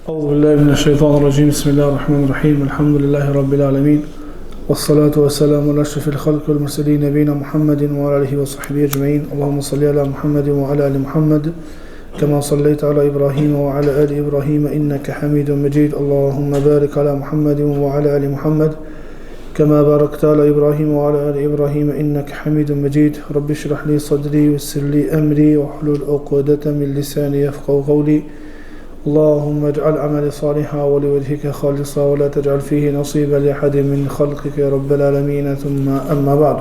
أعوذ بالله من الشيطان الرجيم بسم الله الرحمن الرحيم الحمد لله رب العالمين والصلاة والسلام على أشرف الخلق والمرسلين نبينا محمد وعلى آله وصحبه أجمعين اللهم صل على محمد وعلى آل محمد كما صليت على إبراهيم وعلى آل إبراهيم إنك حميد مجيد اللهم بارك على محمد وعلى آل محمد كما باركت على إبراهيم وعلى آل إبراهيم إنك حميد مجيد رب اشرح لي صدري ويسر لي أمري واحلل عقدة من لساني يفقهوا قولي اللهم اجعل عملي صالحا ولوجهك خالصا ولا تجعل فيه نصيبا لأحد من خلقك يا رب العالمين ثم أما بعد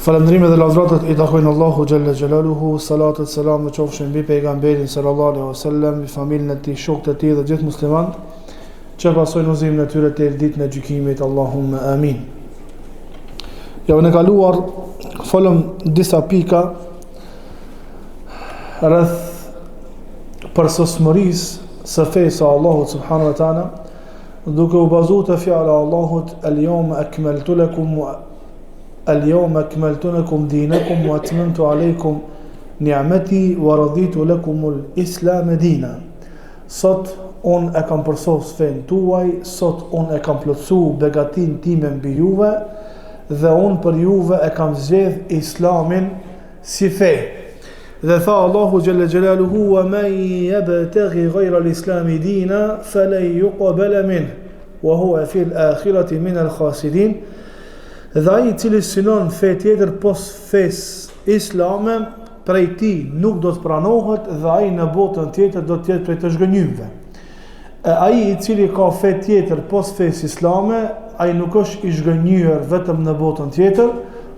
Falëndrimi dhe lavdratat i takojnë Allahu Gjelle Gjelaluhu, salatet, selam dhe qofshin mbi pejgamberin sallallahu alaihi wasallam, mbi familjen e tij, shokët e tij dhe gjithë muslimanët që pasojnë udhëzimin e tyre deri ditën e gjykimit. Allahumma amin. Javën e kaluar folëm disa pika rreth përsosmërisë së fesë së Allahut subhanahu wa taala, duke u bazuar te fjala e Allahut al-yawma akmaltu lakum اليوم أكملت لكم دينكم وأتممت عليكم نعمتي ورضيت لكم الإسلام دينا. Sot unë e kam përsos fen tuaj, sot unë e kam plotësu begatin time mbi juve dhe unë për juve e kam zgjedh Islamin si fe. Dhe tha Allahu Gjelle Gjelaluhu wa man yabtaghi ghayra al-islami dina falan yuqbala minhu wa huwa fi al-akhirati min al-khasirin. Dhe ai I cili synon fe tjetër pos fes islame, prej ti nuk do të pranohet dhe ai në botën tjetër do të jetë prej të zhgënjymve. Ai I cili ka fe tjetër pos fes islame, ai nuk është I zhgënjyer vetëm në botën tjetër,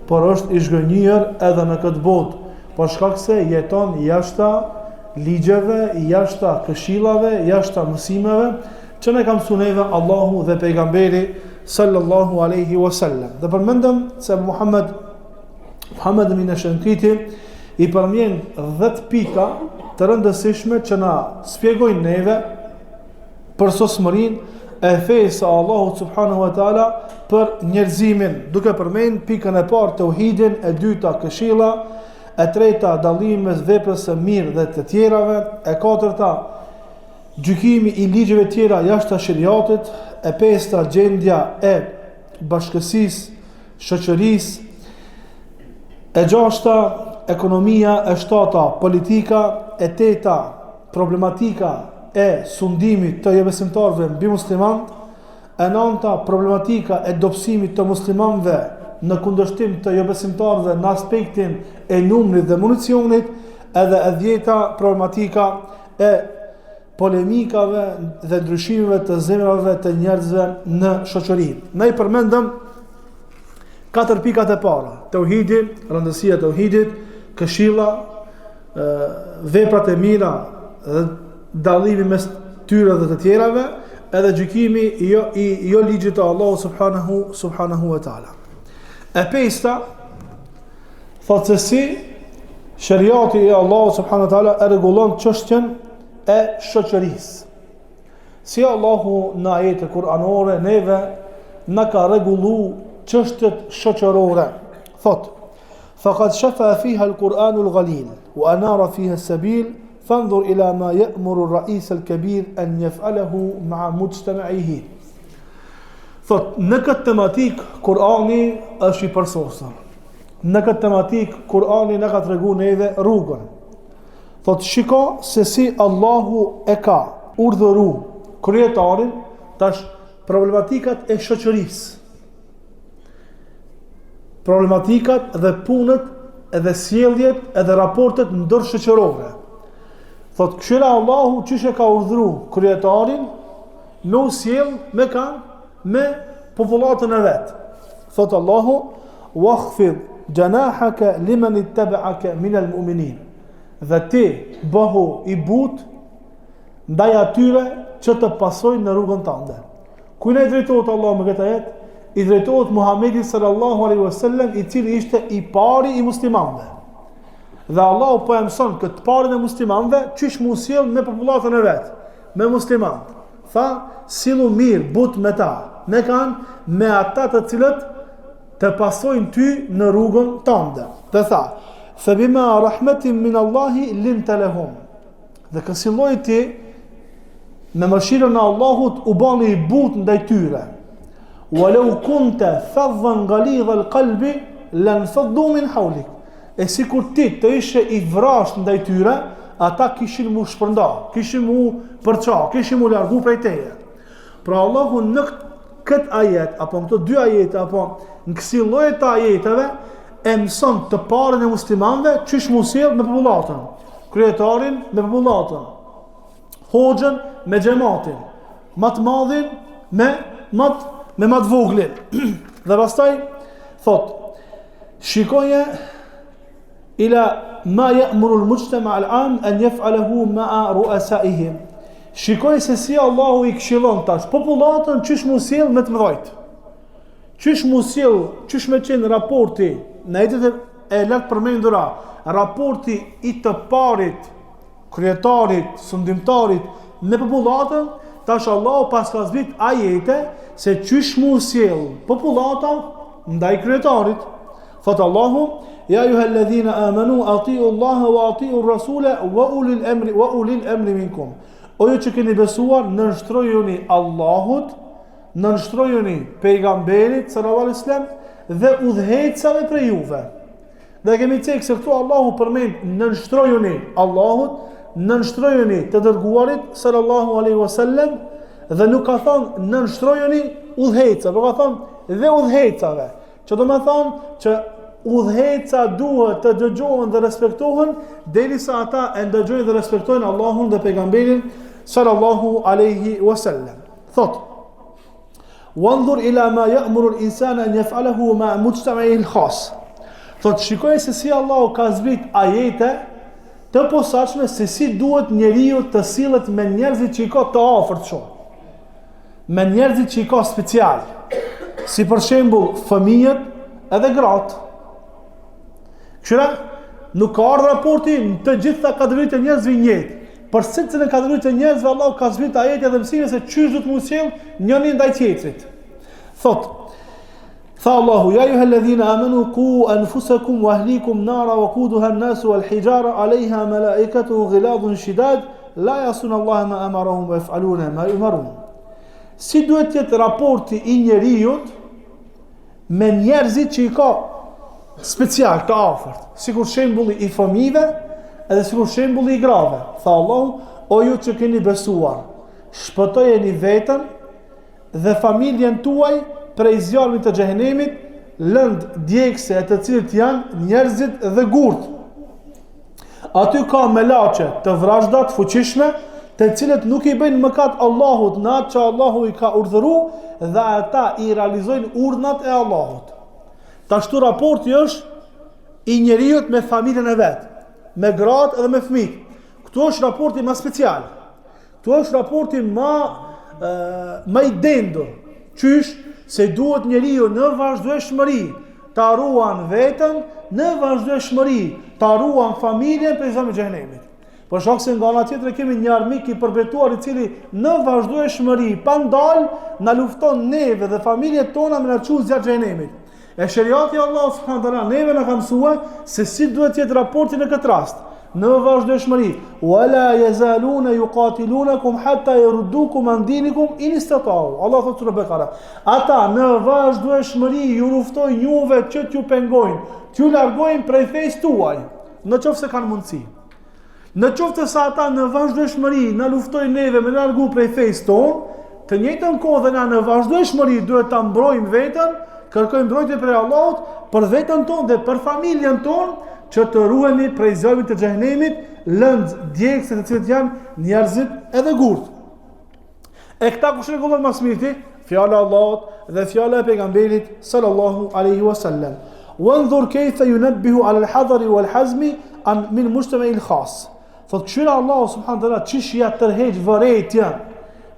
por është I zhgënjyer edhe në këtë botë, për shkak se jeton jashta ligjeve, jashta këshillave, jashta mësimeve që ne ka mësuar neve Allahu dhe pejgamberi sallallahu alaihi wasallam. Dhe përmendëm se Muhammed ibn Shankiti I përmend 10 pika të rëndësishme që na shpjegojnë neve përsosmërinë e fesë së Allahut subhanahu wa taala për njerëzimin, duke përmend pikën e parë tauhidin, e dyta këshilla, e treta dallimi mes veprës së mirë dhe të tjerave, e katërta gjykimi I ligjeve tjera jashtë shariatit, e pesta gjendja e bashkësisë, shoqërisë, e gjashta ekonomia, e shtata politika, e teta problematika e sundimit të jobesimtarëve mbi muslimanët, e nënta problematika e dobësimit të muslimanëve në kundërshtim të jobesimtarëve në aspektin e numrit dhe municionit, edhe e dhjeta problematika e polemikave dhe ndryshimeve të zemrave të njerëzve në shoqëri. Ne I përmendëm 4 pikat e para: tauhidi, rëndësia e tauhidit, këshilla, veprat e mira dhe dallimi mes tyre dhe të tjerave, edhe gjykimi jo ligjit të Allahut subhanahu wa taala. E pesta thotë se si shariati I Allahut subhanahu wa taala e rregullon çështjen e shoqërisë. Si Allahu në ajete kuranore neve na ka rregullu çështjet shoqërore. Thot: "Faqad shafa fiha al-Qur'anu al-ghalil wa anara fiha as-sabil fanzur ila ma ya'muru ar-ra'is al-kabir an yaf'alahu ma'a mujtama'ihi." Thot, në këtë tematik Kurani është I përsosur. Në këtë tematik Kurani na ka treguar neve rrugën. Thot, shiko se si Allahu e ka urdhëru krijetarin tash problematikat e shoqërisë, problematikat dhe punët edhe sjelljet edhe raportet ndërshoqërore. Thot, këshilla Allahu çish e ka urdhëru krijetarin me u sjell me popullatën e vet. Thot Allahu: "Wakhfid janahaka liman ittaba'aka min al-mu'minin." Dhe ti bëhu I but ndaj atyre që të pasojnë në rrugën tënde. Kujt I drejtohet Allah me këtë ajet? I drejtohet Muhamedit sallallahu alaihi wasallam, I cili ishte I pari I muslimanëve. Dhe Allah po e mëson këtë parin e muslimanëve çish mu sjell me popullatën e vet, me muslimanët. Tha, sillu mirë but me ta, me ata të cilët të pasojnë ty në rrugën tënde. Dhe tha: "Fabima rahmatin min Allahi linta lahum." Dhe kësilloj ti me mëshirën e Allahut u bani i butë ndaj tyre. Walau kunta faddan ghalidha al-qalbi lanfaddu min hawlik. E sikur ti të ishe i vrasht ndaj tyre, ata kishin mu shpërnda, kishin mu përqa, kishin mu largu prej teje. Pra Allahu në këtë ajet, apo në këto dy ajete, apo në kësi lloje të ajeteve, e mëson të parën e muslimanëve çish mu sjell me popullatën, kryetarin me popullatën, hoxhën me xhamatin, më të madhin me më të voglin. Dhe pastaj thot, shikoje ila ma ya'muru al-mujtama' al-'am an yaf'alahu ma'a ru'asaihim. Shikoj se si Allahu i këshillon tash popullatën çish mu sjell me të mëdhajt. Çish mu sjell, çish me qenë raporti, në jetën e lartë përmendura, raporti i të parit, kryetarit, sundimtarit me popullatën, tash Allahu pas ka zbrit ajete se çish mu sjell popullata ndaj kryetarit. Thot Allahu: Ya ayyuhalladhina amanu ati'u Allaha wa ati'u ar-rasula wa ulil amri minkum. O ju që keni besuar, nënshtrojuni Allahut, nënshtrojuni pejgamberit sallallahu alaihi wasallam dhe udhëhecave prej juve. Dhe kemi thënë se këtu Allahu përmend nënshtrojuni Allahut, nënshtrojuni të dërguarit sallallahu alaihi wasallam dhe nuk ka thonë nënshtrojuni udhëhecave, por ka thonë dhe udhëhecave. Që do të thonë që udhëheca duhet të dëgjohen dhe respektohen derisa ata e ndëgjojnë dhe respektojnë Allahun dhe pejgamberin sallallahu alaihi wasallam. Thot: "Wanzur ila ma ya'muru al-insana an yaf'alahu ma'a mujtama'ihi al-khas." Thot, shikoj se si Allahu ka zbrit ajete të posaçme se si duhet njeriu të sillet me njerëzit që i ka të afërt shumë, me njerëzit që i ka special, si për shembull fëmijët edhe gratë. Qëra, nuk ka ardhur raporti në të gjitha kategoritë e njerëzve njëjtë. Për secilën e kategoritë e njerëzve Allahu ka zbrit ajete dhe mësime se çish do të mos sjell njëri ndaj tjetrit. Thot: Tha Allahu: Ya ayyuhalladhina amanu qu anfusakum wa ahlikum nara waquduha an-nas wal hijara 'alayha malaa'ikatu ghiladun shidad la ya'suna Allaha ma amarahum wa yaf'aluna ma yu'marun. Si duhet të jetë raporti i njeriu me njerëzit që i ka special të afërt, sikur shembulli i fëmijëve edhe sikur shembulli i grave. Tha Allahu: O ju që keni besuar, shpëtojeni veten dhe familjen tuaj prej zjarmit të xhehenemit, lënd djegse e të cilët janë njerëzit dhe gurt. Aty ka melaçe të vrashda të fuqishme, të cilët nuk i bëjnë mëkat Allahut në atë që Allahu i ka urdhëruar dhe ata i realizojnë urdhnat e Allahut. Tashtu raporti është i njeriu me familjen e vet, me gratë dhe me fëmijë. Këtu është raporti më special. Këtu është raporti më i dendur. Qysh se duhet njeriu në vazhdueshmëri ta ruan veten, në vazhdueshmëri ta ruan familjen prej zjarmit të xhenemit. Por shok se nga ana tjetër kemi një armik i përbetuar i cili në vazhdueshmëri pa ndal na lufton neve dhe familjet tona me na çu zjarr xhenemit. E shariati Allah subhanahu wa taala neve na ka mësuar se si duhet të jetë raporti në këtë rast, në vazhdueshmëri. Wala yazaluna yuqatilunakum hatta yurdukum an dinikum in istata'u. Allah thotë në Bekara, ata në vazhdueshmëri ju luftojnë juve që t'ju pengojnë, t'ju largojnë prej fesë tuaj, në qoftë se kanë mundësi. Në qoftë se ata në vazhdueshmëri na luftojnë neve me largu prej fesë tonë, të njëjtën kohë dhe na në vazhdueshmëri duhet ta mbrojmë veten, kërkojmë mbrojtje prej Allahut për veten tonë dhe për familjen tonë, që të ruhemi prej zjarmit të xhehenemit, lëndë djegse të cilët janë njerëzit edhe gurt. E këta kush rregullon më së miri? Fjala e Allahut dhe fjala e pejgamberit sallallahu alaihi wasallam. Wanzur kayfa yunabbihu ala al-hadari wal-hazmi min mujtama'i al-khas. Thot këshira Allahu subhanahu wa taala çish ja tërheq vërejtjen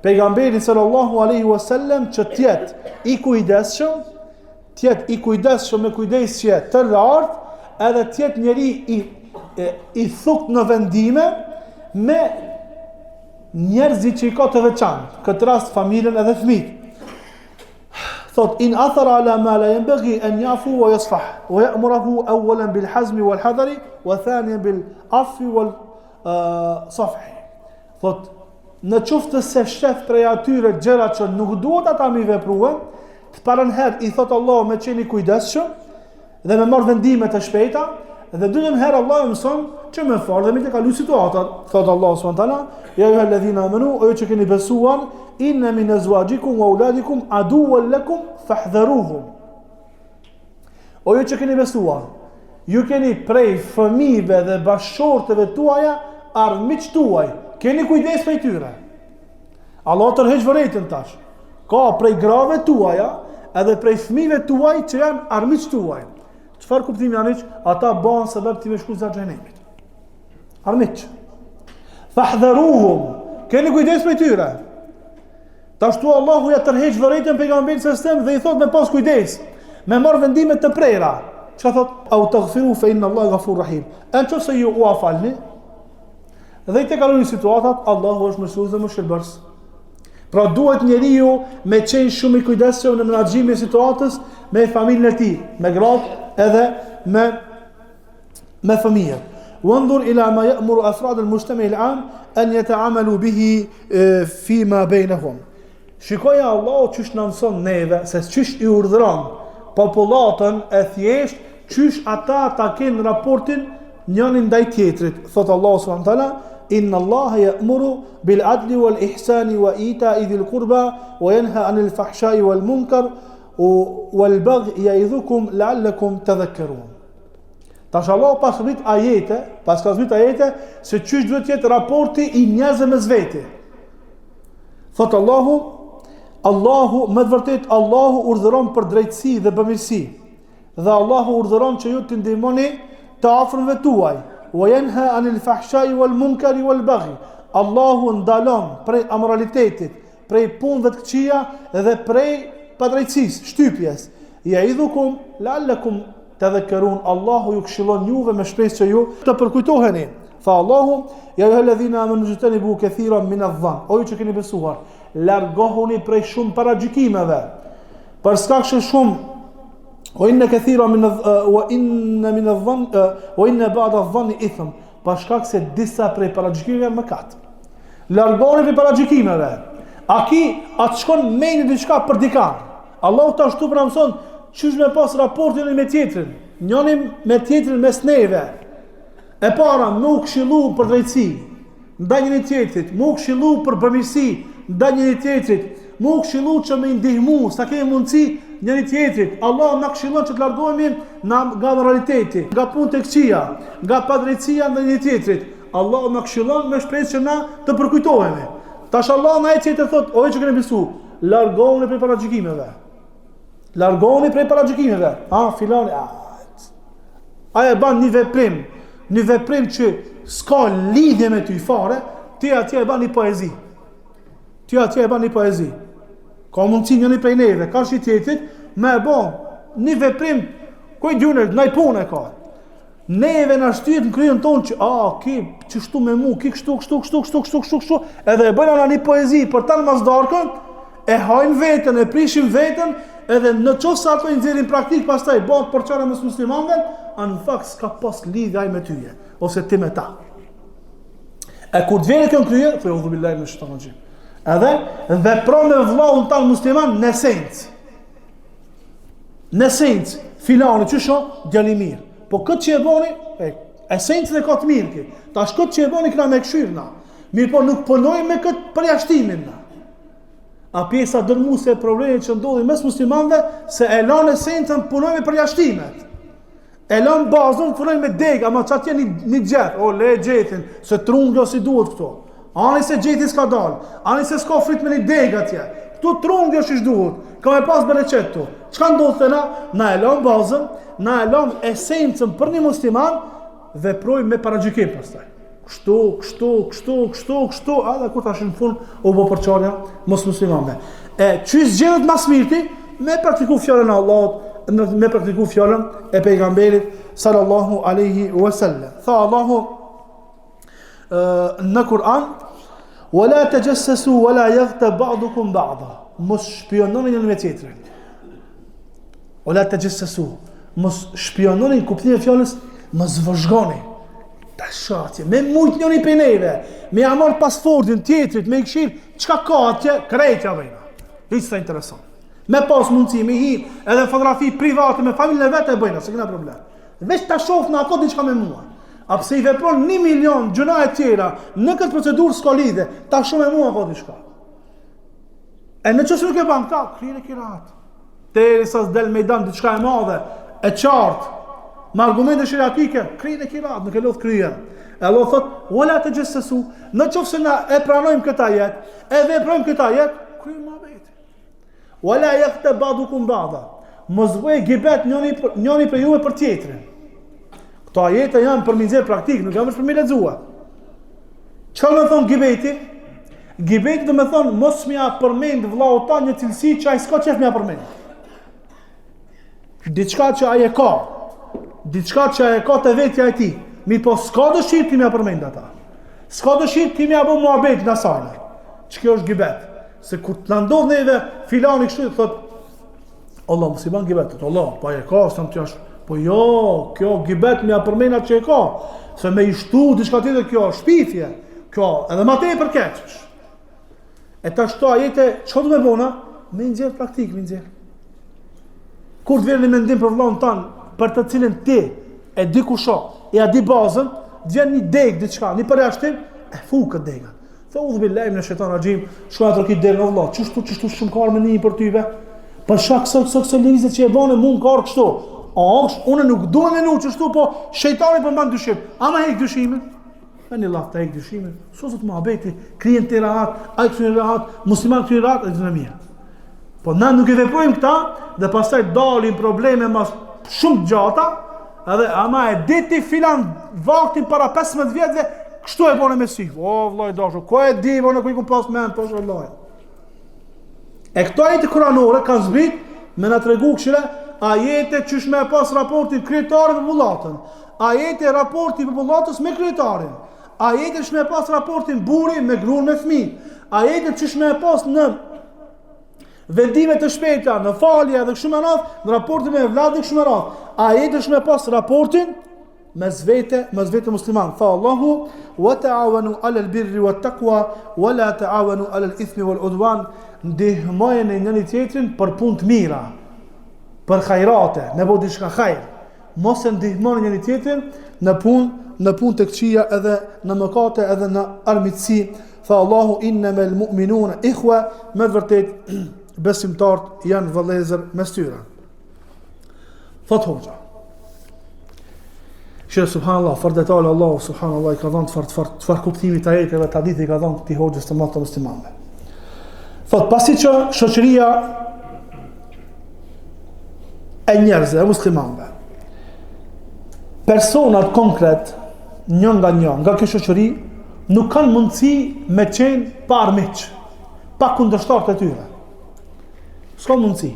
pejgamberit sallallahu alaihi wasallam që të jetë i kujdesshëm, me kujdesje të lartë, edhe të jetë njeri i thukt në vendime me njerëzit që i ka të veçantë, këtë rast familjen edhe fëmijët. Thot: in athara ala ma la yanbaghi an yafu wa yasfah wa ya'muruhu awwalan bil hazmi wal hadari wa thaniyan bil afwi wal safhi. Thot në qoftë se shef prej atyre gjëra që nuk duhet ata mi vepruen, të parën herë i thot Allah me qeni kujdesshëm dhe me marrë vendime të shpejta, dhe dytën herë Allah mëson që me farë dhe me të kalu situatat. Thot Allah subhanahu ja ju alladhina amanu, o ju që keni besuar, inna min azwajikum wa auladikum aduwwan lakum fahdharuhum. O ju që keni besuar, ju keni prej fëmijëve dhe bashkëshortëve tuaja armiq tuaj, keni kujdes prej tyre. Allah tërheq vërejtën tash. Ka prej grave tuaja edhe prej fëmijëve tuaj që janë armiq tuaj. Çfarë kuptimi janë që ata bën sebeb ti me shku za xhenemit. Armiq. Fahdharuhum, keni kujdes prej tyre. Tashtu Allahu ja tërheq vërejtën pejgamberit sa stem dhe i thot me pas kujdes, me marr vendime të prera. Çka thot? Au taghfiru fa inna Allah ghafur rahim. Anto se ju u afalni. Dhe i të kaloni situatat, Allahu është mësues dhe mëshirbërës. Pra duhet njeriu me qenë shumë i kujdesshëm në menaxhimin e situatës me familjen e tij, me gratë edhe me fëmijët. Wanzur ila ma ya'muru afrad al-mujtama' al-'am an yata'amalu bihi fima bainahum. Shikoja Allahu çish na mëson neve se çish i urdhëron popullatën e thjesht, çish ata ta kenë raportin njëri ndaj tjetrit. Thot Allahu subhanahu wa taala: Inna Allaha ya'muru bil adli wal ihsani wa ita'i dhil qurba wa yanha 'anil fahsha'i wal munkar wal baghi ya'idhukum la'allakum tadhakkarun. Tash Allah pas ka zbrit ajete se çish duhet të jetë raporti i njerëzve mes vete. Thot Allahu me vërtet Allahu urdhëron për drejtësi dhe bamirësi. Dhe Allahu urdhëron që ju të ndihmoni të afërmve tuaj. Wa yanha 'anil fahsha'i wal munkari wal baghi. Allahu ndalon prej amoralitetit, prej punëve të këqija dhe prej padrejtësisë, shtypjes. Ya'idhukum la'allakum tadhakkarun. Allahu ju këshillon juve me shpresë që ju të përkujtoheni. Tha Allahu: Ya ayyuhalladhina amanu ijtanibu kathiran min adh-dhann. O ju që keni besuar, largohuni prej shumë paragjykimeve. Për shkak se shumë wa inna kathiran min wa inna min adh-dhann wa inna ba'da adh-dhanni ithm. Për shkak se disa prej paragjykimeve janë mëkat. Largohuni prej paragjykimeve. Atë shkon mendje diçka për dikar. Allahu ta ashtu pra mëson çish me pas raportin me tjetrin, njëri me tjetrin mes neve. E para, më këshillu për drejtësi ndaj njëri tjetrit, më këshillu për bamirësi ndaj njëri tjetrit, më këshillu që me ndihmu sa kemi mundësi njëri tjetrit. Allah na këshillon që të largohemi nga moraliteti, nga punët e këqija, nga padrejtësia ndaj njëri tjetrit. Allah na këshillon me shpresë që na të përkujtohemi. Tash Allah na e tjetër thot: o që keni besu, largohuni prej paragjykimeve. Largohuni prej paragjykimeve. Filani, e ban një veprim që s'ka lidhje me ty fare, ti atje e ban një poezi. Ka mundësi njëri prej neve, ka shi tjetrit, me e ban një veprim, ku i gjunër, nëj punë e ka. Neve në shtyjet në kryën tonë që, ki qështu me mu, ki kështu, edhe e bëjnë një poezi për tanë mazdarkën, e hajnë vetën, e prishin vetën, edhe në qoftë se ato i nxjerrin praktik pastaj bëhet porçare mes muslimanëve, në fakt s'ka pas lidhje ai me tyje ose ti me ta. E kur të vjen kjo krye, po udhu billahi me shëtanë. Edhe vepron me vllahun tan musliman në esencë, filani çësho djali mirë. Po këtë që e boni, esencën e ka të mirë kë. Tash këtë që e boni këna me këshirna. Mirë po nuk punojmë me këtë përjashtimin na. A pjesa dërmuese e problemit që ndodhin mes muslimanëve se e lanë esencën punojnë me përjashtimet. E lanë bazën punojnë me deg, ama çatje një gjet, le gjetin, se trungë si duhet këto. Ani se gjeti s'ka dal, ani se s'ka frit me një deg atje. Këtu trungë është ish duhet. Ka me pas bereqet këtu. Çka ndodh na? Na e lanë bazën, na e lanë esencën për një musliman, veprojmë me paragjykim pastaj. Kështu, edhe kur tash në fund u bë përçarja mos muslimanëve. Çish gjendet mas mirti me praktiku fjalën e Allahut, me praktiku fjalën e pejgamberit sallallahu alaihi wasallam. Tha Allahu në Kur'an: "Wala tajassasu wala yaghtab ba'dukum ba'da." Mos shpiononi njëri me tjetrin. Wala tajassasu. Mos shpiononi kuptimin e fjalës, mos vëzhgoni. Ta shatje, me mujt njëri për neve, me amor pasportin tjetrit, me i këshirë, qka ka atje, krejtja vejna. Hiç sa interesant. Me pas mundësi, me hi, edhe fotografi private, me familjen e vetë e bëjna, se këna problem. Veç ta shoh në ako diçka me mua. A pse i vepron 1 milion gjëna e tjera, në këtë procedurë s'ka lidhe, ta shoh me mua ako diçka. E në qësë nuk e ban këta, krije kirat. Te sa s'del mejdan diçka e madhe, e qartë, me argumente shariatike, krije kirat, nuk e lodh krije. E Allah thot, wala tajassasu, në qoftë se na e pranojmë këtë jetë, e veprojmë këtë jetë, krije mohabeti. Wala yaghtab ba'dukum ba'da. Mos bëj gibet njëri për juve për tjetrin. Këto ajete janë për minxher praktik, nuk janë për me lexuar. Çfarë do thon gibeti? Gibeti do të thon mos m'ia përmend vllau ta një cilësi që ai s'ka çef m'ia përmend. Diçka që ai e ka. Diçka që ai e ka te vetja e tij. Mi po s'ka dëshirë ti m'ia përmend ata. S'ka dëshirë ti m'ia bë muhabet në asaj. Ç'kjo është gibet? Se kur të na ndodh neve filani kështu thot Allah mos i ban gibet, Allah, pa e ka, s'tam t'jash. Po jo, kjo gibet m'ia përmend atë që e ka. Se me i shtu diçka tjetër kjo shpifje. Kjo edhe më tepër keq. E tash to ajete çfarë do të bëna? Me nxjerr praktik, me nxjerr. Kur të vjen në mendim për vllahun tan, për të cilën ti e di kusho, e a di bazën, vjen një deg diçka, një përjashtim, e fukët degat. Thudhu billahi minash shaitanir rajim, shkoj atë kit deri në vllah. Çështu shumë ka me një për tyve. Për shkak se lëvizjet që e bën mund ka kështu. Unë nuk dua me nuk çështu, po shejtani po mban dyshim. Ama heq dyshimin. Ani Allah ta heq dyshimin. Sot muhabeti, krijen te rahat, ai krijen rahat, musliman krijen rahat e dinamia. Po na nuk e veprojmë këta dhe pastaj dalin probleme mas shumë gjata, edhe ama e deti filan vaktin para 15 vjetëve, kështu e bën me si. O vllai dashur, ku e di vonë ku i kum pas mend poshtë vllai. E këto ajete kuranore kanë zbrit me na tregu këshire ajete qysh me pas raportin kryetarit me bullatën, ajete raporti me bullatës me kryetarin, ajete qysh me pas raportin buri me gruan me fëmijë, ajete qysh me pas në vendime të shpejta, në falje dhe kështu me radhë, në raportin me vladin kështu me radhë, ajete qysh me pas raportin mes vete musliman. Tha Allahu, wa ta'awanu 'ala al-birri wat-taqwa wa la ta'awanu 'ala al-ithmi wal-'udwan. Ndihmojeni njëri tjetrin për punë të mira, për hajrate, me bëu diçka hajr. Mos e ndihmoni njëri tjetrin në punë të këqija edhe në mëkate edhe në armiqësi. Tha Allahu innamal mu'minuna ikhwa, me vërtet besimtarët janë vëllezër mes tyre. Thot hoxha. Shë subhanallah, far detale Allahu subhanallah i ka dhënë të far kuptimit të ajeteve të hadithit i ka dhënë këtij hoxhës të madh të muslimanëve. Thot, pasi që shoqëria e njerëzve, e muslimanëve, personat konkret, një nga kjo shoqëri, nuk kanë mundësi me qenë pa armiq, pa kundërshtar të tyre. S'ka mundësi.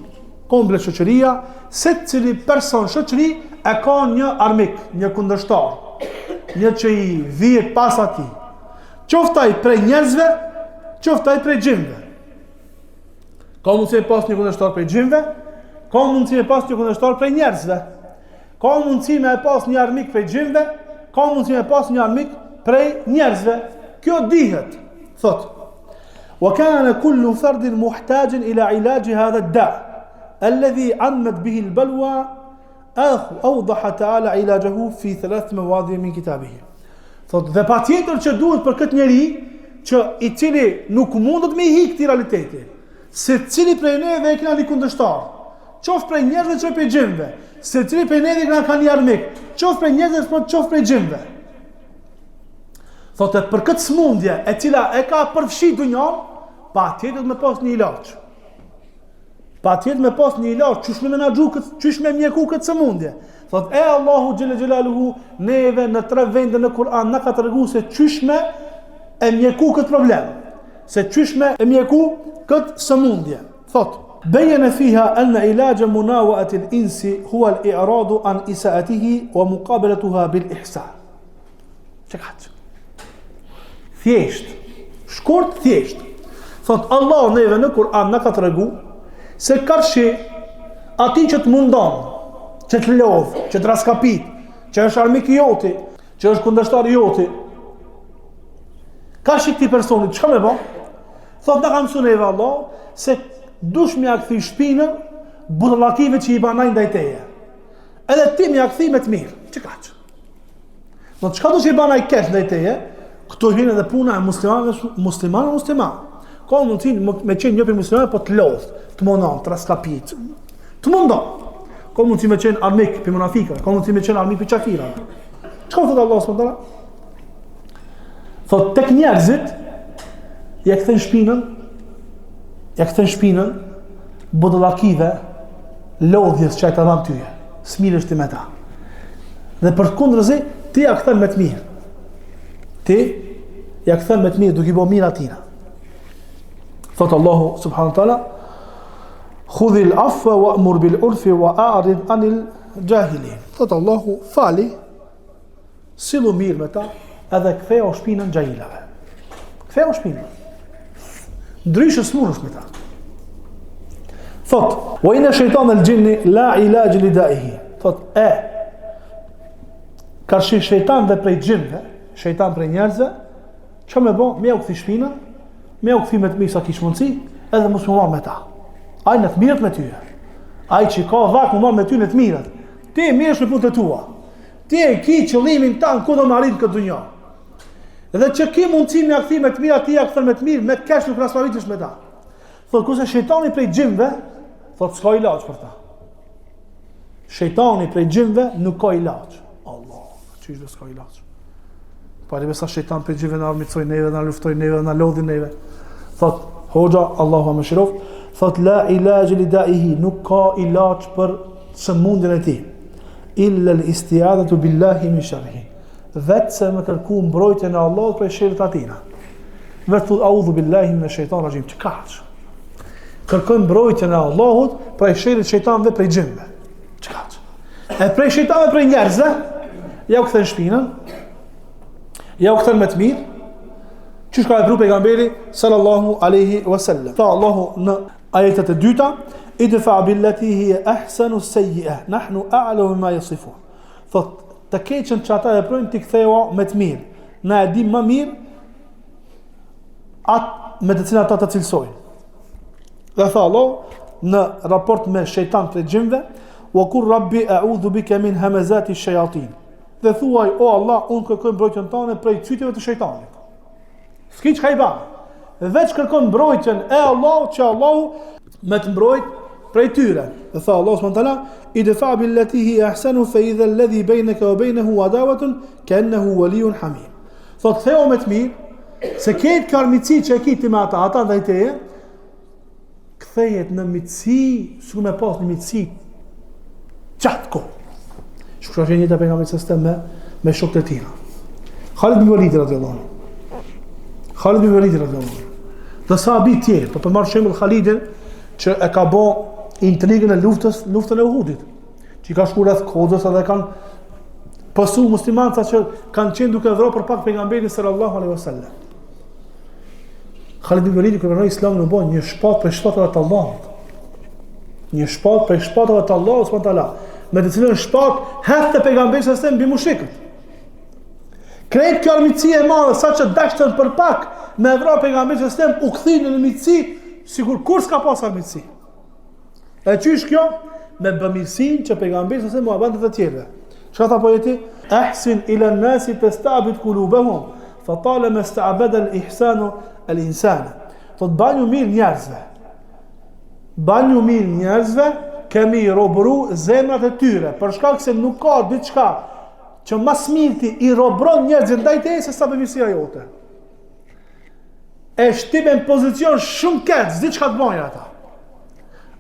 Komplet shoqëria, se cili person shoqëri e ka një armik, një kundërshtar, një që i vihet pas atij. Qoftaj prej njerëzve, qoftaj prej xhinve. Ka mundësi me pas një kundërshtar prej xhinve, ka mundësi me pas një kundërshtar prej njerëzve, ka mundësi me pas një armik prej xhinve, ka mundësi me pas një armik prej njerëzve. Kjo dihet, thot. Wa kana kullu fardin muhtajan ila ilaji hadha ad-da' alladhi 'ammat bihi al-balwa awdaha ta'ala ilajahu fi 3 mawadhi' min kitabihi. Thot, dhe patjetër që duhet për këtë njeri që i cili nuk mundet me i hik këtij realiteti. Se cili prej neve e kena një kundërshtar, qoftë prej njerëzve, qoftë prej xhinve, se cili prej neve e ka një armik, qoftë prej njerëzve, qoftë prej xhinve. Thotë, për këtë smundje e cila e ka përfshi dunjan, patjetër me pas një ilaç. Patjetër me pas një ilaç, çish me menaxhu këtë, çish me mjeku këtë smundje. Thotë, e Allahu xhela xhelaluhu neve në 3 vende në Kur'an na ka treguar se çish me e mjeku këtë problem. Se çish me e mjeku këtë sëmundje. Thot, bejene fiha anna ilaja munawa'ati al-insi huwa al-i'radu an isa'atihi wa muqabalatuha bil ihsan. Çekat. Thjesht, shkurt thjesht. Thot Allah neve në Kur'an na ka tregu se karshi ati që të mundon, që të lodh, që të raskapit, që është armik i joti, që është kundërshtari joti, ka shik ti personit, çka më bë? Thot na kam suneve Allah se dush më akthi shpinën bullakive që i banaj ndaj teje. Edhe ti më akthi me të mirë. Çkaç? Do të çka do të banaj keq ndaj teje? Këtu hyn edhe puna e musliman. Ka mundsinë me qenë një për musliman, po të lodh, të monon, të raskapit. Të mundon. Ka mundsi me qenë armik për munafikëve, ka mundsi me qenë armik për kafirëve. Çka thot Allah subhanahu wa taala? Thot tek njerëzit ja kthen shpinën budallakive lodhjes që ai ta dhan tyje. Smiresh ti me ta. Dhe për kundërzi ti ja kthen me të mirë. Ti ja kthen me të mirë duke i bëu mirë atina. Thot Allahu subhanahu wa taala: "Khudhil afwa wa'mur bil urfi wa a'rid 'anil jahilin." Thot Allahu, fali, sillu mirë me ta, edhe ktheu shpinën xhailave. Ktheu shpinën. Ndryshe smuresh me ta. Thot: "Wa inna shaytana al-jinni la ilaj li da'ihi." Thot ka shejtan dhe prej xhinve, shejtan prej njerëzve, çka më bë? Më u kthi shpinën, më u kthi me të mirë sa kish mundsi, edhe mos më marr me ta. Ai në të mirët me ty. Ai që ka vak më marr me ty në të mirët. Ti mirësh me punët tua. Ti e ki qëllimin tan ku do të arrit këtë dunjë. Edhe që ki mundësi me akthi me të mirë, ti ja kthen me të mirë, me kesh nuk rasparitesh me ta. Thot kurse shejtani prej xhinve, thot s'ka ilaç për ta. Shejtani prej xhinve nuk ka ilaç. Allah, çish do s'ka ilaç. Pari besa shejtan prej xhinve na armicoj neve, na luftoj neve, na lodhi neve. Thot hoxha Allahu më shirov, thot la ilaj li da'ihi, nuk ka ilaç për sëmundjen e tij. Illa al-isti'adatu billahi min sharrihi. Vetë se me kërku mbrojtjen e Allahut prej sherrit atina. Vetë thot a'udhu billahi minash shaitanir rajim. Çkaç? Kërkoj mbrojtjen e Allahut prej sherrit shejtanëve prej xhinve. Çkaç? E prej shejtanëve prej njerëzve, ja u kthen shpinën, ja u kthen me të mirë. Çish ka vepruar pejgamberi sallallahu alaihi wasallam. Tha Allahu në ajetet e dyta: "Idfa billati hiya ahsanu as-sayyi'ah, nahnu a'lamu ma yasifun." Thot të keqen që ata e projnë t'i ktheo me të mirë. Na e dim më mirë atë me të cilat ata të cilësojnë. Dhe tha Allah në raport me shejtan të gjimve: "Wa qur rabbi a'udhu bika min hamazati ash-shayatin." Dhe thuaj, o Allah, unë kërkoj mbrojtjen tënde prej çytjeve të shejtanit. S'ki çka i bën. Veç kërkon mbrojtjen e Allahut që Allahu me të mbrojt prej tyre. Dhe tha Allah subhanahu wa taala: "Idfa billati hi ahsanu fa idha alladhi baynaka wa baynahu adawatun ka'annahu waliyyun hamim." Thot theu me të mirë, se këtë karmici që e kiti me ata ndaj teje, kthehet në mitësi, sikur me pas një mitësi qatë ko. Shkruaj një të pejgamberit sistem me shokët e tij. Khalid bin Walid radhiyallahu anhu. Khalid bin Walid radhiyallahu anhu. Dhe sahabi tjerë, po për marrë shembull Khalidin që e ka bë intrigën e luftën e Uhudit, që i ka shku rreth Kodës edhe kanë pasu muslimanca që kanë qenë duke vrarë për pak pejgamberin sallallahu alaihi wasallam. Khalid bin Walid kur pranoi Islamin u bë një shpatë për shpatave të Allahut. Një shpatë për shpatave të Allahut subhanahu wa taala, me të cilën shpatë hedhte pejgamberi sallallahu alaihi wasallam mbi mushrikët. Krejt kjo armiqësi e madhe saqë dashtën për pak me vrarë pejgamberin sallallahu alaihi wasallam u kthin në miqësi sikur kur s'ka pas armiqësi. E qysh kjo? Me bëmirësinë që pejgamberi sallallahu alaihi wasallam u bante të tjerëve. Çka tha poeti? Ahsin ila an-nasi tastabid qulubahum fa talama ista'bada al-ihsanu al-insana. Thot banju mirë njerëzve. Banju mirë njerëzve kemi robru zemrat e tyre, për shkak se nuk ka diçka që mas mirti i robron njerëzit ndaj teje se sa bëmirësia jote. E shtipen pozicion shumë keq, s'di çka të bëjnë ata.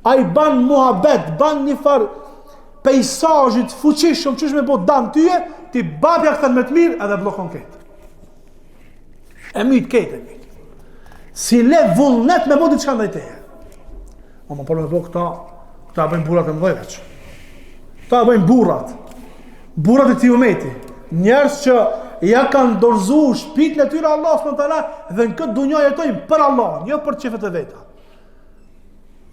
Ai ban muhabet, ban një farë pejsazhit fuqishëm çish me bë dam tyje, ti babja kthen me të mirë edhe bllokon këtë. E myt këtë. Si le vullnet me bë diçka ndaj teje. Ama por me bë këta bëjnë burrat e mëdhenj. Këta bëjnë burrat. Burrat e këtij umeti. Njerëz që ja kanë dorëzuar shpirtin e tyre Allahu subhanahu wa taala dhe në këtë dunjë jetojnë për Allah, jo për çefet e veta.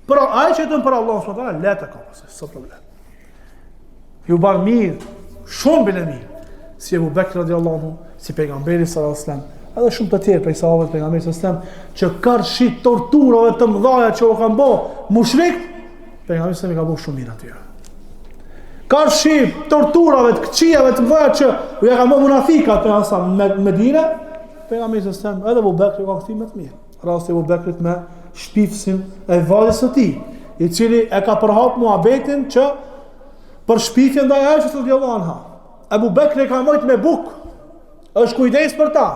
Por ai që jeton për Allah subhanahu wa taala, le të ka pas, s'ka problem. Ju ban mirë, shumë bile mirë. si Ebu Bekri radiallahu anhu, si pejgamberi sallallahu alaihi wasallam, edhe shumë të tjerë prej sahabëve të pejgamberit sallallahu alaihi wasallam, që karshi torturave të mëdha që u kanë bë mushrik, pejgamberi sallallahu alaihi wasallam i ka bërë shumë mirë atyre. Karshi torturave të këqijave të mëdha që u ja kanë bë munafikat në Medinë, pejgamberi sallallahu alaihi wasallam edhe Ebu Bekri ka kthyer më të mirë. Rasti Ebu Bekrit me shpifsin e valës së tij, i cili e ka përhap muhabetin që për shpifjen ndaj Aishës radhiyallahu anha. Ebu Bekri ka mojt me buk, është kujdes për ta.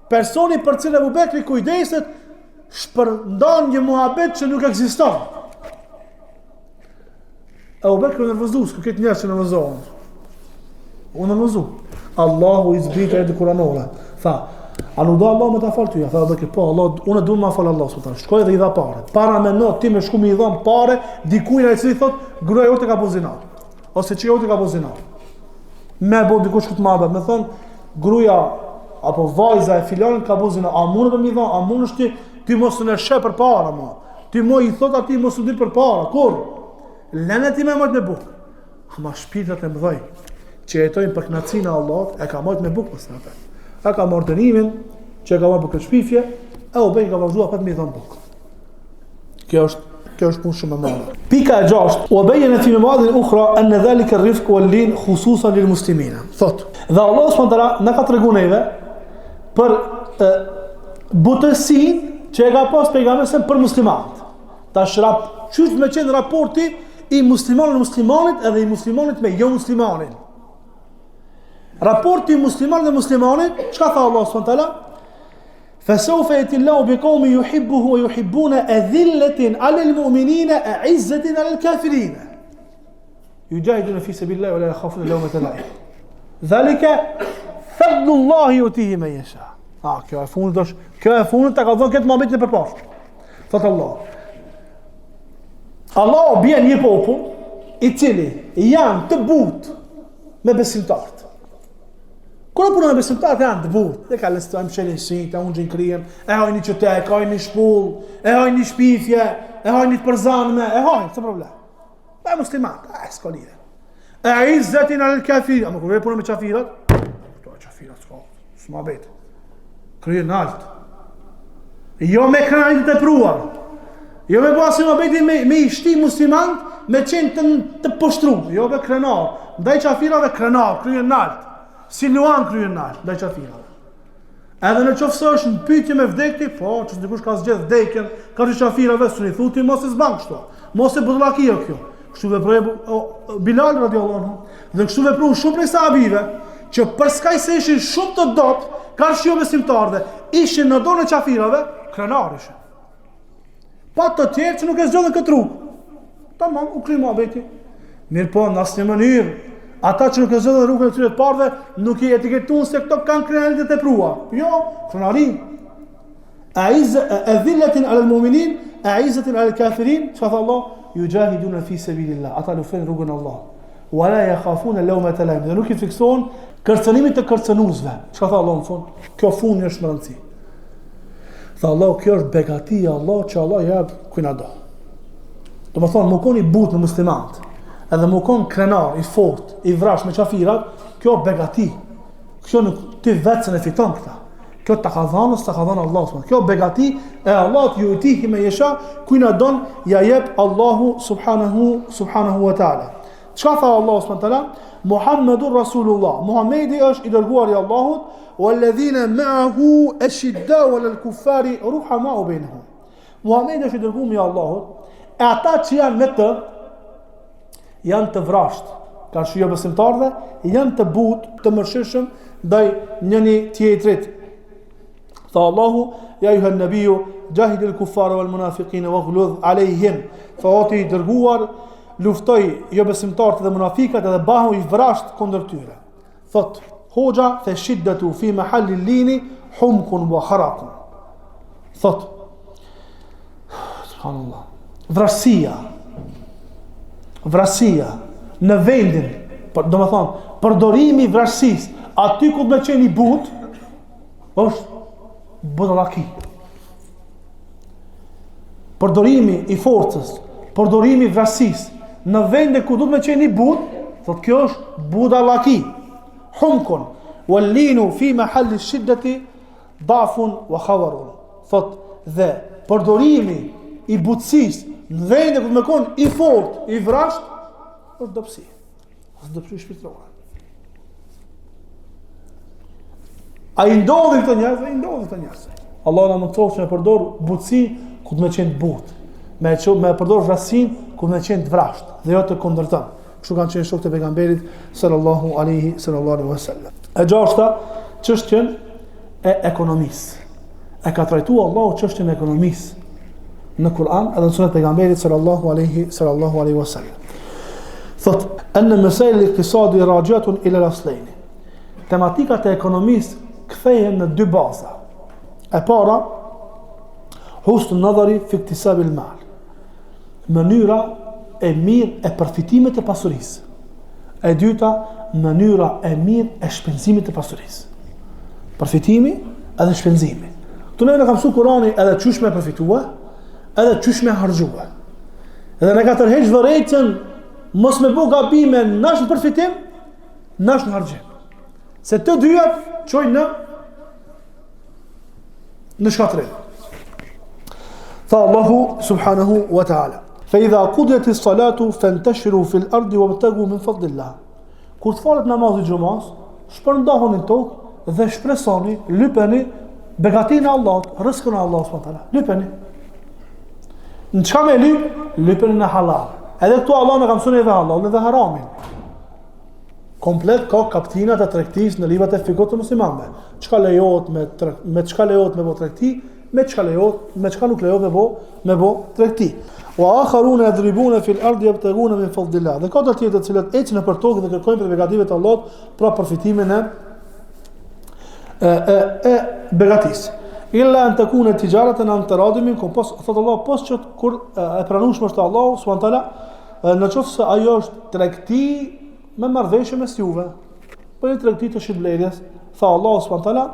Personi për cilë Ebu Bekri kujdeset shpërndan një muhabet që nuk ekziston. Ebu Bekri u nervozus, ku këtë njerë që nervozohen. U nervozu. Allahu i zbrita e dhe kuranore. Tha, a nuk do Allah me ta falë tyja? Tha Ebu Bekri, po, Allah, unë du me falë Allah. Shkoj dhe i dha pare. Para me not, ti me shku me i dham pare, dikujna i cili thot, gruaja jote ka po zinat. Ose që jote ka po zinat. Me bo dikush këtë mabe, me thonë, gruja apo vajza e filanit ka buzin, a mund të më dha, a mund është ti mos në shë për para, ma. Ti mo i thot ati mos u di për para, kur? Lene ti me mojt me buk. Ama shpirtat e mëdhej, që jetojnë për knacina Allah, e ka mojt me buk mësë në të. E ka marrë dënimin, që e ka marrë për këtë shpifje, e u bej ka vazhdua për të mi dhënë buk. Kjo është punë shumë e madhe. Pika e 6, u bejën e fi me madhin ukhra, anë dhalika rifq wal lin khususan lil muslimina. Thot, dhe Allah subhanahu na ka treguar neve për butësinë që e ka pas pejgamberi për muslimanët. Tash çysh me qenë raporti i muslimanit muslimanit edhe i muslimanit me jo muslimanin. Raporti i muslimanit dhe muslimanit, çka tha Allah subhanahu فسوف يأتي الله بقوم يحبه ويحبون أذلة على المؤمنين أعزة على الكافرين يجاهدون في سبيل الله ولا يخافون لومة لائم ذلك فضل الله يؤتيه من يشاء. Kjo e funit të ka dhënë këtë mohabet në përposhtë. Thot Allah bjen një popull i cili janë të butë me besimtarët. Kur punon me besimtarët janë të butë, dhe ka lëstojmë mshelësit, e unxhin kriem, e hajnë një qytet, e hajnë një shpull, e hajnë një shpifje, e hajnë një të përzanme, e hajnë, s'ka problem. Pa muslimat, s'ka lidhje. E izzetin alel kafir, ama kur punon me qafirat, to qafirat s'ma bet. Kryen në alt. Jo me krenajt të pruar. Jo me pasi ma beti me i shti muslimant me qenë të pështru. Jo me krenar. Ndaj qafirave krenar, kryen në alt. Si luan kryen në alt, ndaj qafirave. Edhe në qofse është në pyetje me vdekti, po, që dikush ka zgjedh vdekjen, ka që qafirave, së një thuti, mos e zban kështu. Mos e budllakio kjo. Kështu veproi Bilal radiallahu anhu, dhe kështu veproi shumë prej sahabive, që për skaj se ishin shumë të dot, kanë shio besimtarëve, ishin në dorën e qafirave, krenar ishin. Pa të tjerë që nuk e zgjodhen këtë rrugë. Tamam, u kry muhabeti. Mirë po, në asnjë mënyrë, ata që nuk e zgjodhen rrugën e tyre të parëve, nuk i etiketuan se këto kanë krenaritet e prua. Jo, krenari. A'illatin 'alal mu'minin, a'izzatin 'alal kafirin, çka tha Allah, yujahiduna fi sabilillah. Ata luftojnë rrugën e Allahut. Wala yakhafuna lawmata laim. Dhe nuk i fiksohen kërcënimit të kërcënuesve. Çka tha Allah në fund? Kjo funi është më rëndësi. Tha Allah, kjo është begati e Allah që Allah jep kujna do. Do më thonë, më kon i but në muslimantë, edhe më kon krenar, i fort, i vrash me qafirat, kjo begati. Kjo nuk ti vetësën e fiton këta. Kjo të ka dhanës, të ka dhanë Allah. Kjo begati e Allah ju i tihi me jesha, kujna don, ja jep Allahu subhanahu wa ta'ala. Çka tha Allah subhanahu wa ta'ala? Muhammedur Rasulullah. Muhammedi është i dërguar i Allahut, walladhina ma'ahu ashidda'u 'alal kuffari ruhama'u bainahum. Muhammedi është i dërguar i Allahut, e ata që janë me të janë të vrashtë, ka shio besimtarëve, janë të butë, të mërshishëm ndaj njëri tjetrit. Tha Allahu, ja ayuha an-nabiyyu jahidil kuffara wal munafiqina waghluz alayhim. Fa oti i dërguar luftoj jo besimtarët dhe munafikat edhe bahu i vrasht kundër tyre. Thot, hoxha fe shiddatu fi mahalli lini humkun wa kharakun. Thot, subhanallah, vrasësia në vendin, do më thonë, përdorimi i vrasësisë, aty ku të me qeni but, është budallaki. Përdorimi i forcës, përdorimi i vrasësisë, në vende ku du të me qeni but, thot kjo është budallaki. humkun, wallinu fi mahalli shiddati dafun wa khawarun. Thot dhe përdorimi i butësisë në vende ku më kon i fort, i vrasht, është dobësi. Është dobësi shpirtërore. A i ndodhin këto njerëz? I ndodhin këto njerëz. Allah na mëson që me përdor butësi ku të më qenë butë. Me përdor vrasësin ku të më qenë të vrasht dhe jo të kundërton. Kështu kanë qenë shokët e pejgamberit sallallahu alaihi wasallam. E gjashta, çështjen e ekonomisë. E ka trajtuar Allahu çështjen e ekonomisë në Kur'an edhe në sunet pejgamberit sallallahu alaihi wasallam. Thot, anna masail al-iqtisadi raji'atun ila al-aslayn. Tematikat e ekonomisë kthehen në dy baza. E para, husn an-nadhari fi iktisab al-mal. Mënyra e mirë e përfitimit të pasurisë. E dyta, mënyra e mirë e shpenzimit të pasurisë. Përfitimi edhe shpenzimi. Këtu ne ka mësuar Kurani edhe çysh me përfitua, edhe çysh me harxhua. Edhe ne ka tërheq vërejtën mos me bë gabime nash në përfitim, nash në harxhim. Se të dyat çojnë në shkatrim. Tha Allahu subhanahu wa ta'ala: فإذا قضيت الصلاة فانتشروا في الأرض وابتغوا من فضل الله. Kur të falet namazi xumas, shpërndahuni në tokë dhe shpresoni, lypeni begatinë e Allahut, rrezikun e Allahut subhanahu wa taala. Lypeni. Në çka me lypeni në halal. Edhe këtu Allah na ka mësuar edhe halalin dhe haramin. Komplet ka kaptinat e tregtisë në librat e fikut të muslimanëve. Çka lejohet me çka lejohet me tregti, me çka lejohet, me çka nuk lejohet me tregti. Wa akharuna yadribuna fil ardi yabtaguna min fadlillah. Dhe ka të tjerë të cilët ecën nëpër tokë dhe kërkojnë për begatimet e Allahut, pra përfitimin e begatisë. Illa an takuna tijaratan an taradin minkum. Thot Allah, pos që kur e pranueshme është Allahu subhanahu wa taala, në çështë se ajo është tregti me marrëveshje mes juve. Për tregti të shitblerjes, tha Allah subhanahu wa taala: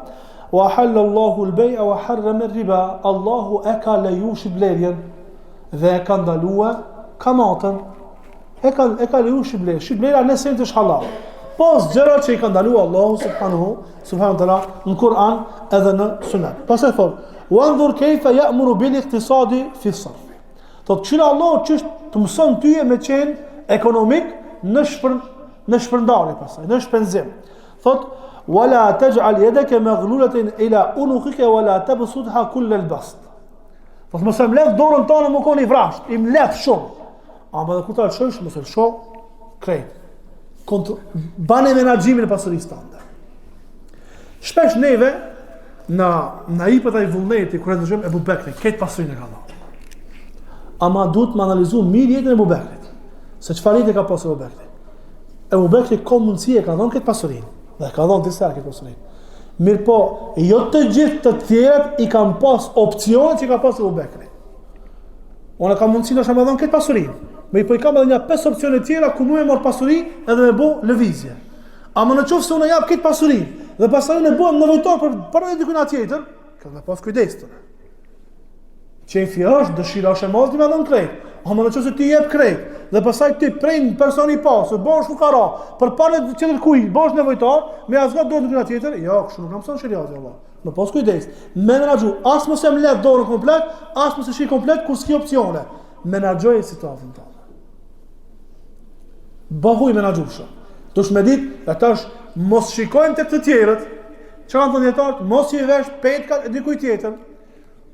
wa halalla Allahu al-bay'a wa harrama ar-riba. Allahu e ka leju shitblerjen dhe e ka ndalua kamatën, e ka leju shitblerjen. Shitblera në esencë është halal. Pas gjërat që i ka ndalua Allahu subhanahu wa taala në Kur'an edhe në Sunet. Pastaj thot: "Wanzur kayfa ya'muru bil iqtisadi fi as-sarf." Thot çila Allahu ç'është të mëson tyje me qenë ekonomik në shpërndarje pastaj, në shpenzim. Thot: "Wala taj'al yadaka maghlulatan ila unuqika wala tabsutha kull al-bast." Thot mos e mbledh dorën tonë më koni vrasht, i mbledh shumë. Ama edhe kur ta lëshosh mos e lësho krejt. Bane menaxhimin e pasurisë tënde. Shpesh neve na hipet ai vullneti kur e dëgjojmë Ebu Bekrin, këtë pasurinë e ka dhënë. Ama duhet të analizojmë mirë jetën e Ebu Bekrit, se çfarë jetë ka pasur Ebu Bekri. Ebu Bekri ka mundësi e ka dhënë këtë pasurinë, dhe ka dhënë disa këtë pasurinë. Mirë po, jo të gjithë të tjerët i kanë pas opcionet që ka pas Ebu Bekri. Unë kam mundësi në me dhënë këtë pasurinë. Me i po i kam edhe një 5 opcione tjera ku mu e marë pasuri edhe me bo lëvizje. Ama në qofë se unë jap këtë pasuri dhe pasari në bojmë nevojtar për në dikuna tjetër, këtë me pas kujdes të në. Qefi është, dëshira është e mazdi me dhënë krejt. Ama në qofë se ti jep krejt dhe pasaj ti prejnë personi pasur, bosh fukara, për parë qëtër kuj, bosh nevojtar, me azgat dorë dikuna tjetër, jo, kështu nuk kam son shëriazë, Allah. Me pas kujdes. Me menagju, asë mëse më let dorën komplet, asë mëse shi komplet, kur s'ki opcione. Menagjoj situatën tonë. Bahuj menagjushëm. Tush me ditë, e tash mos shikojmë të të tjerët, që kanë të djetarët, mos i vesh petka e dikuj tjetër.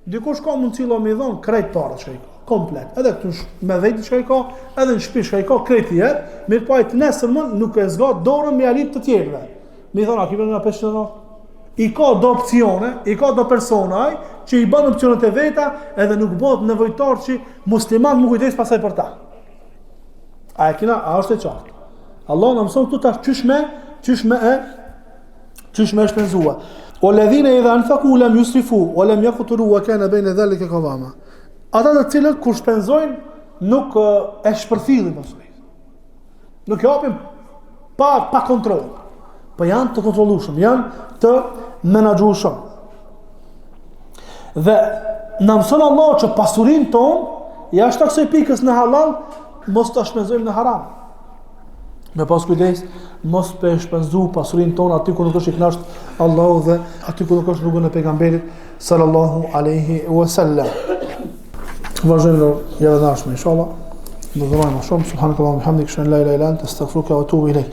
Dikush ka mundësi lo me dhonë krejt parët që i ka, komplet. Edhe këtu me dhejti që i ka, edhe në shpish që i ka krejt jetë, mirë pa i të nesër mën nuk e zga dorën me alit të tjerëve. Mi thonë, a ki përnë nga 500 euro? I ka do opcione, i ka do personaj, që i banë opcionet e veta, edhe nuk bëhet nevojtar që musliman më kujdes pasaj për ta. A e kina, a është e qartë. Allah në mëson këtu ta qysh me shpenzua. O ledhine i dhe anfaku lem jusrifu, o lem jakuturu, o kene bejnë dhe ke kavama. Ata të cilët kur shpenzojnë, nuk e shpërfillin pasurit. Nuk e hapin pa kontrol. Po janë të kontrolushëm, janë të menagjushëm. Dhe në mëson Allah që pasurin tonë, jashtë të kësoj pikës në halal, mos të shpenzojmë në haram. me pas kujdes, mos pe shpenzu pasurinë tonë aty ku nuk është i kënaqur Allahu dhe aty ku nuk është rrugën e pejgamberit sallallahu alaihi wasallam. Vazhdojmë në javën e ardhshme inshallah. Do të vëmë më shumë subhanakallahumma hamdika, la ilaha illa anta, astaghfiruka wa atubu ilaik.